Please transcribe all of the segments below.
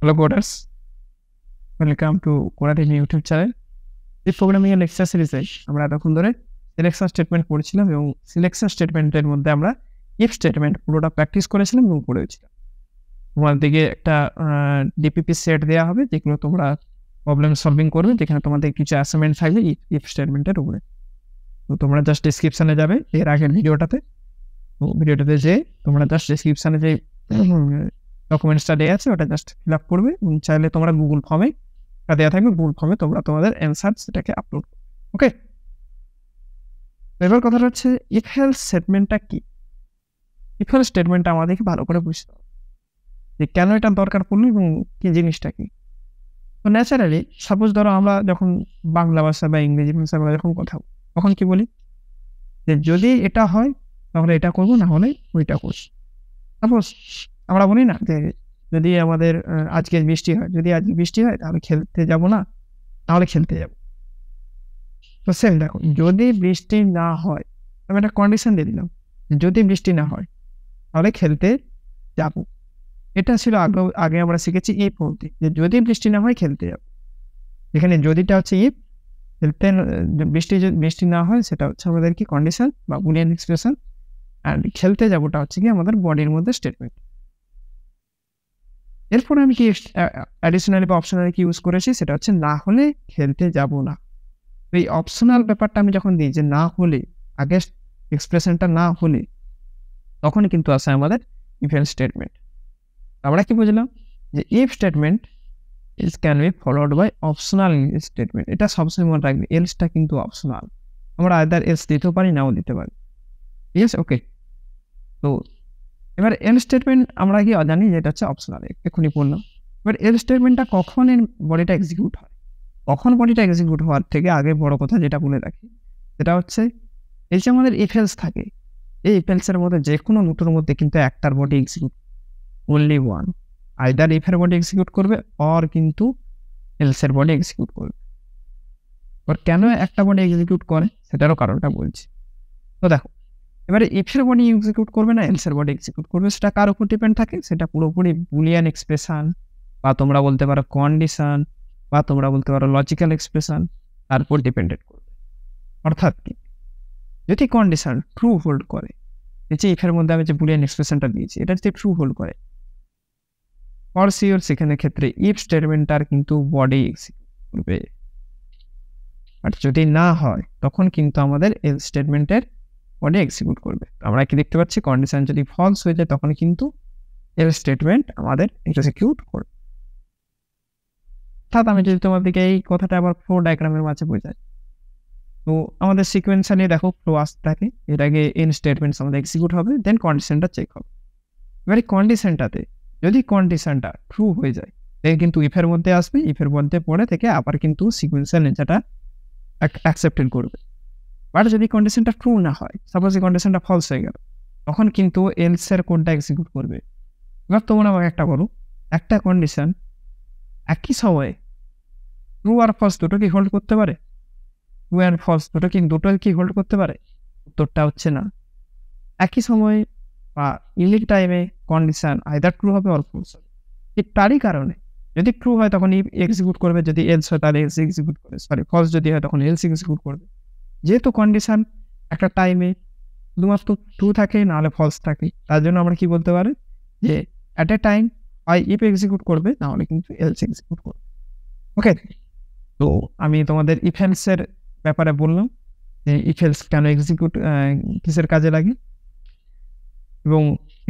Hello coders, welcome to Coding YouTube channel. এই programming এর lecture সিরিজে আমরা এতক্ষণ ধরে সিলেকশন স্টেটমেন্ট পড়ছিলাম এবং সিলেকশন স্টেটমেন্টের মধ্যে আমরা ইফ স্টেটমেন্ট পুরোটা প্র্যাকটিস করেছিলাম এবং পড়েছিলাম। তোমাদেরকে একটা ডিপিপি সেট দেওয়া হবে যেগুলো তোমরা প্রবলেম সলভিং করবে, যেখানে তোমাদের কিছু অ্যাসাইনমেন্ট থাকবে ইফ স্টেটমেন্টের উপরে। তো তোমরা জাস্ট ডেসক্রিপশনে যাবে এর আগের ভিডিওটাতে, তো ভিডিওটাতে যে তোমরা জাস্ট ডেসক্রিপশনে যে ডকুমেন্টসটা দেওয়া আছে ওটা জাস্ট ফিল আপ করবে এবং চাইলে তোমরা গুগল ফর্মে দেওয়া থাকবে, গুগল ফর্মে তোমরা তোমাদের অ্যান্সার সেটাকে আপলোড করবে। ওকে, এবার কথাটা হচ্ছে ইফ এলস স্টেটমেন্টটা কি। ইফ এলস স্টেটমেন্টটা আমাদেরকে ভালো করে বুঝতে হবে যে কেন এটা দরকার পড়লো এবং কি জিনিসটা কি। তো ন্যাচারালি সাপোজ ধরো আমরা যখন বাংলা ভাষা বা ইংরেজি ভাষা আমরা যখন কথা বলি তখন কি বলি যে যদি এটা হয় তাহলে এটা করবো, না হলে ওইটা করবো। সাপোজ আমরা বলি না যে যদি আমাদের আজকে বৃষ্টি হয়, যদি আজকে বৃষ্টি হয় তাহলে খেলতে যাব না, তাহলে খেলতে যাব। তো সেম দেখো, যদি বৃষ্টি না হয় আমি একটা কন্ডিশন দিয়ে দিলাম, যদি বৃষ্টি না হয় তাহলে খেলতে যাব। এটা ছিল আগে আমরা শিখেছি ইফ অবধি, যে যদি বৃষ্টি না হয় খেলতে যাব। এখানে যদিটা হচ্ছে ইফ, খেলতে বৃষ্টি না হয় সেটা হচ্ছে আমাদের কি কন্ডিশন বা বুলিয়ান এক্সপ্রেশন, আর খেলতে যাবোটা হচ্ছে কি আমাদের বডির মধ্যে স্টেটমেন্ট। এরপরে আমি কি অ্যাডিশনালি বা অপশনালি কি ইউজ করেছি, সেটা হচ্ছে না হলে খেলতে যাব না। এই অপশনাল ব্যাপারটা আমি যখন দিই যে না হলে, আগে এক্সপ্রেশনটা না হলে, তখনই কিন্তু আসে আমাদের ইফ এলস স্টেটমেন্ট। আমরা কি বুঝলাম যে if statement is can be followed by optional statement. এটা সবসময় মনে রাখবে, এলসটা কিন্তু অপশনাল। আমরা আইদার এলস দিতেও পারি, নাও দিতে পারি। ঠিক আছে, ওকে। তো এবার এল স্টেটমেন্ট আমরা কি জানি যে এটা হচ্ছে অপশনাল, এক্ষুনি পড়লাম। এবার এল স্টেটমেন্টটা কখন এর বডিটা এক্সিকিউট হয়, কখন বডিটা এক্সিকিউট হওয়ার থেকে আগে বড় কথা যেটা বলে রাখি সেটা হচ্ছে এই যে আমাদের ইফেলস থাকে, এই ইফেলসের মধ্যে যে কোনো দুটোর মধ্যে কিন্তু একটার body execute, only one. Either ইফের বডি এক্সিকিউট করবে অর কিন্তু এলসের বডি এক্সিকিউট করবে। এবার কেন একটা বডি এক্সিকিউট করে সেটারও কারণটা বলছি। তো দেখো, এবারে ইফের বডি এক্সিকিউট করবে না এলসের বডি এক্সিকিউট করবে, সেটা কার উপর ডিপেন্ড থাকে, সেটা পুরোপুরি বুলিয়ান এক্সপ্রেশন বা তোমরা বলতে পারো কন্ডিশন বা তোমরা বলতে পারো লজিক্যাল এক্সপ্রেশন, তার উপর ডিপেন্ডেন্ট করবে। অর্থাৎ কি, যদি কন্ডিশন ট্রু হোল্ড করে, এই যে ইফের মধ্যে আমি যে বুলিয়ান এক্সপ্রেশনটা দিয়েছি এটা যদি ট্রু হোল্ড করে, ফর শিওর সেখানে ক্ষেত্রে ইফ স্টেটমেন্টটার কিন্তু বডি এক্সিকিউট করবে। আর যদি না হয় তখন কিন্তু আমাদের এল স্টেটমেন্টের বডি এক্সিকিউট করবে। আমরা কি দেখতে পাচ্ছি, কন্ডিশন যদি ফলস হয়ে যায় তখন কিন্তু এল স্টেটমেন্ট আমাদের এক্সিকিউট করবে। অর্থাৎ আমি যদি তোমাদেরকে এই কথাটা আবার ফ্লো ডায়াগ্রামের মাঝে বোঝাই, তো আমাদের সিকোয়েন্সালি দেখো ফ্লো আসতে থাকে, এর আগে এন স্টেটমেন্টস আমাদের এক্সিকিউট হবে, দেন কন্ডিশনটা চেক হবে। এবার এই কন্ডিশনটাতে যদি কন্ডিশনটা ট্রু হয়ে যায় তাহলে কিন্তু ইফের মধ্যে আসবে, ইফের মধ্যে পড়ে থেকে আবার কিন্তু সিকোয়েন্সাল নেচারটা অ্যাকসেপ্টেড করবে। বাট যদি কন্ডিশনটা ট্রু না হয়, সাপোজ এই কন্ডিশনটা ফলস হয়ে গেল, তখন কিন্তু এলস এর কোডটা এক্সিকিউট করবে। এবার তোমরা আমাকে একটা বলো, একটা কন্ডিশন একই সময়ে ট্রু আর ফলস দুটো কি হোল্ড করতে পারে? ট্রু অ্যান্ড ফলস দুটো কি হোল্ড করতে পারে? উত্তরটা হচ্ছে না। একই সময়ে বা ইউনিক টাইমে কন্ডিশন আইদার ট্রু হবে অর ফলস হবে। ঠিক তারই কারণে যদি ট্রু হয় তখন এক্সিকিউট করবে, যদি এলস হয় তাহলে এলস এক্সিকিউট করে, ফলস যদি হয় তখন এলস এক্সিকিউট করবে। যেহেতু কন্ডিশন একটা টাইমে শুধুমাত্র ট্রু থাকে নাহলে ফলস থাকে, তার জন্য আমরা কি বলতে পারি যে অ্যাট এ টাইম হয় ইফ এক্সিকিউট করবে, নাহলে কিন্তু এলস এক্সিকিউট করবে। ওকে, তো আমি তোমাদের ইফেলসের ব্যাপারে বললাম যে ইফেলস কেন এক্সিকিউট কিসের কাজে লাগে এবং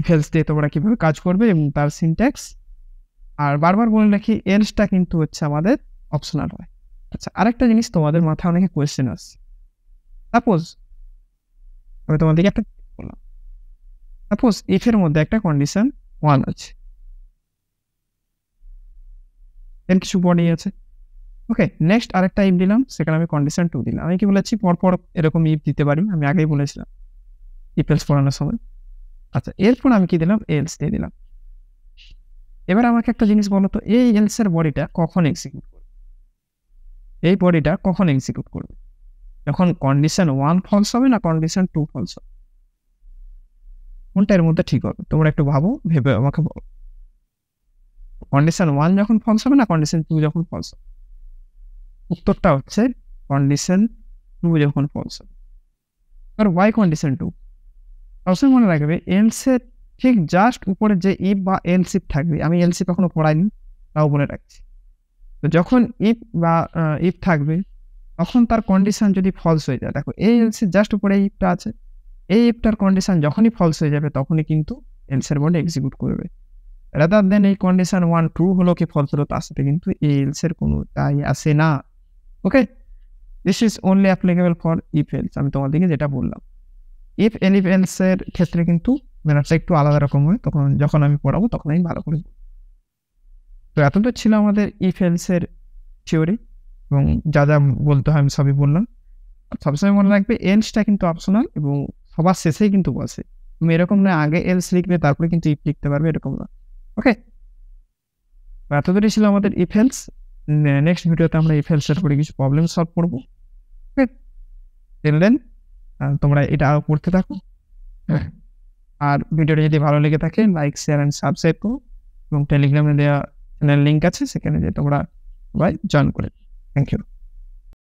ইফেলস দিয়ে তোমরা কিভাবে কাজ করবে এবং তার সিনট্যাক্স। আর বারবার বলে রাখি এলসটা কিন্তু হচ্ছে আমাদের অপশনাল হয়। আচ্ছা, আরেকটা জিনিস তোমাদের মাথায় অনেকে কোয়েশ্চেন আসছে, সাপোজ আমি তোমাদেরকে একটা বললাম, সাপোজ ইফের মধ্যে একটা কন্ডিশন 1 আছে, দেন কিছু বডি আছে। ওকে, নেক্সট আরেকটা ইফ দিলাম, সেখানে আমি কন্ডিশন 2 দিলাম। আমি কি বলেছি পরপর এরকম ইফ দিতে পারি, আমি আগেই বলেছিলাম ইফ এলস পড়ানোর সময়। আচ্ছা, এরপর আমি কি দিলাম, এলস দিয়ে দিলাম। এবার আমাকে একটা জিনিস বলো তো, এই এলস এর বডিটা কখন এক্সিকিউট করবে? এই বডিটা কখন এক্সিকিউট করবে? যখন কন্ডিশন 1 ফলস হবে না কন্ডিশন 2 ফলস হবে? কোনটা এর মধ্যে ঠিক হবে তোমরা একটু ভাবো, ভেবে আমাকে বলো। কন্ডিশন 1 যখন ফলস হবে না কন্ডিশন 2 যখন ফলস হবে। উত্তরটা হচ্ছে কন্ডিশন 2 যখন ফলস হবে। আর ওয়াই কন্ডিশন 2? সবসময় মনে রাখবে এলস এর ঠিক জাস্ট উপরে যে ইফ বা এলস ইফ থাকবে, আমি এলস ইফ এখনো পড়াইনি, তাও বলে রাখছি। তো যখন ইফ বা ইফ থাকবে তখন তার কন্ডিশন যদি ফলস হয়ে যায়, দেখো এই এলস এর জাস্ট উপরে ইফটা আছে, এই ইফটার কন্ডিশন যখনই ফলস হয়ে যাবে তখনই কিন্তু এলস এর বডি এক্সিকিউট করবে। রাদার দেন এই কন্ডিশন 1 ট্রু হলো কি ফলস হলো তার সাথে কিন্তু এই এলস এর কোনো যায় আসে না। Okay, this is only applicable for if else. আমি তোমাদেরকে যেটা বললাম, ইফ এলিফ এলস এর ক্ষেত্রে কিন্তু ম্যানারটা একটু আলাদা রকম হয়, তখন যখন আমি পড়াবো তখন আমি ভালো করে বলবো। তো এতটা ছিল আমাদের ইফ এলস এর থিওরি, এবং যা যা বলতে হয় আমি সবই বললাম। সবসময় মনে রাখবে এলসটা কিন্তু অপশনাল এবং সবার শেষেই কিন্তু বসে। তুমি এরকম না আগে এলস লিখবে তারপরে কিন্তু ইফ লিখতে পারবে, এরকম না। ওকে, এতদূরই ছিল আমাদের ইফ এলস। নেক্সট ভিডিওতে আমরা ইফ এলস এর উপরে কিছু প্রবলেম সলভ করবো। ওকে, টিল দেন তোমরা এটা আরো পড়তে থাকো। আর ভিডিওটা যদি ভালো লেগে থাকে লাইক, শেয়ার এন্ড সাবস্ক্রাইব করো, এবং টেলিগ্রামে দেওয়া চ্যানেল লিঙ্ক আছে, সেখানে যে তোমরা সবাই জয়েন করে। Thank you.